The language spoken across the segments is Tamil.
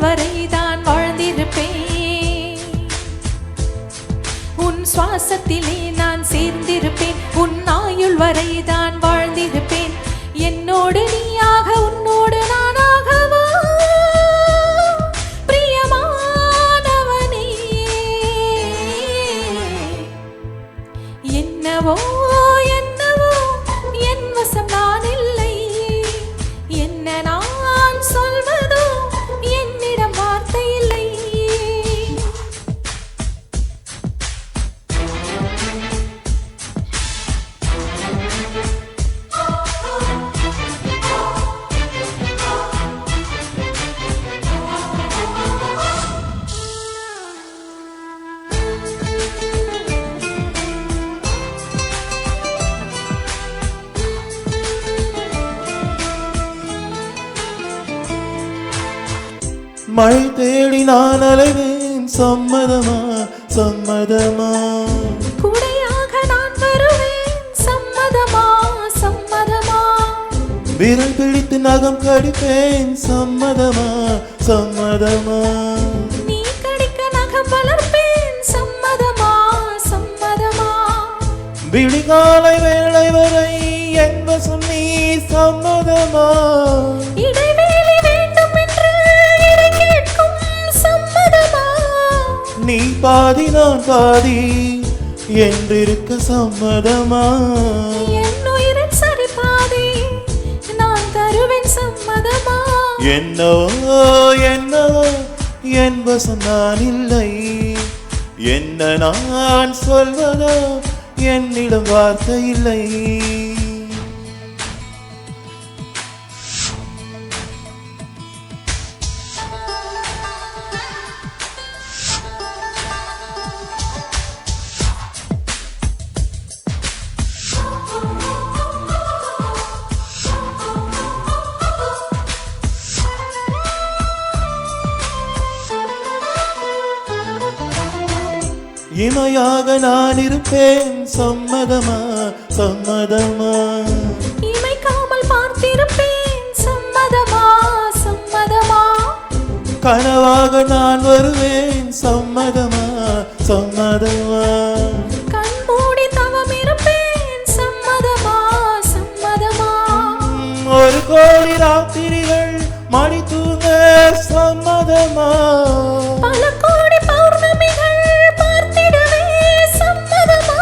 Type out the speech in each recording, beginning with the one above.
வரைதான் வாழ்ந்திருப்பேன். உன் சுவாசத்திலே நான் சேர்ந்திருப்பேன். உன் ஆயுள் வரைதான் வாழ்ந்திருப்பேன். என்னோடு நீயாக உன்னோடு நானாகவா பிரியமானவனே. என்னவோ என்னவோ என் வசம் நான் இல்லை. என்ன நான் சொல்வதோ என்னிடம் வார்த்தை இல்லை. மழை தேடி நான் அலைவேன். சம்மதமா சம்மதமா கூடையாக நான் வருவேன். சம்மதமா சம்மதமா விரல் பிடித்து நகம் கடிப்பேன். சம்மதமா சம்மதமா நீ கடிக்க நகம் வளர்ப்பேன். சம்மதமா சம்மதமா விடிகாலை வேளை வரை என் வசம் நீ. சம்மதமா இடைவேளை வேண்டும் என்று இறை கேட்கும். சம்மதமா நீ பாதி நான் பாதி என்றிருக்க. சம்மதமா என் உயிரின் சரி பாதி நான் தருவேன். சம்மதமா என்னவோ என்னவோ என் வசம் நான் இல்லை. என்ன நான் சொல்வதோ என்னிடம் வார்த்தை இல்லை. இமையாக நான் இருப்பேன். சம்மதமா சம்மதமா இமைக்காமல் பார்த்திருப்பேன். சம்மதமா சம்மதமா கனவாக நான் வருவேன். சம்மதமா சம்மதமா கண் மூடி தவம் இருப்பேன். சம்மதமா சம்மதமா ஒரு கோடி ராத்திரிகள் மணி தூங்க. சம்மதமா பல கோடி பௌர்ணமிகள் பார்த்திடவே. சம்மதமா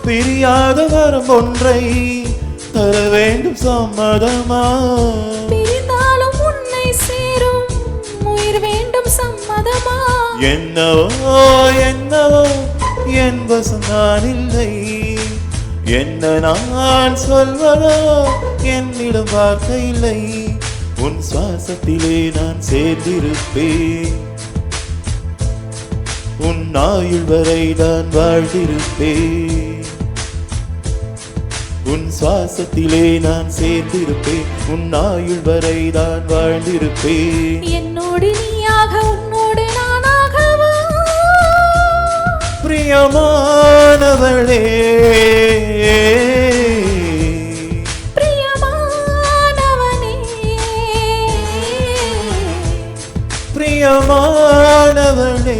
பிரியாத வரம் ஒன்றை தர வேண்டும். சம்மதமா பிரிந்தாலும் உன்னை சேரும் உயிர் வேண்டும். சம்மதமா என்னவோ என்னவோ என் வசம் நான் இல்லை. என்ன நான் சொல்வதோ என்னிடம் வார்த்தை இல்லை. உன் சுவாசத்திலே நான் சேர்ந்திருப்பேன். உன் ஆயுள் வரை நான் வாழ்ந்திருப்பேன். உன் சுவாசத்திலே நான் சேர்ந்திருப்பேன். உன் ஆயுள் வரை நான் வாழ்ந்திருப்பேன். என்னோடு நீயாக உன்னோடு நானாகவா பிரியமானவளே பிரியமானவனே. பிரியமானவளே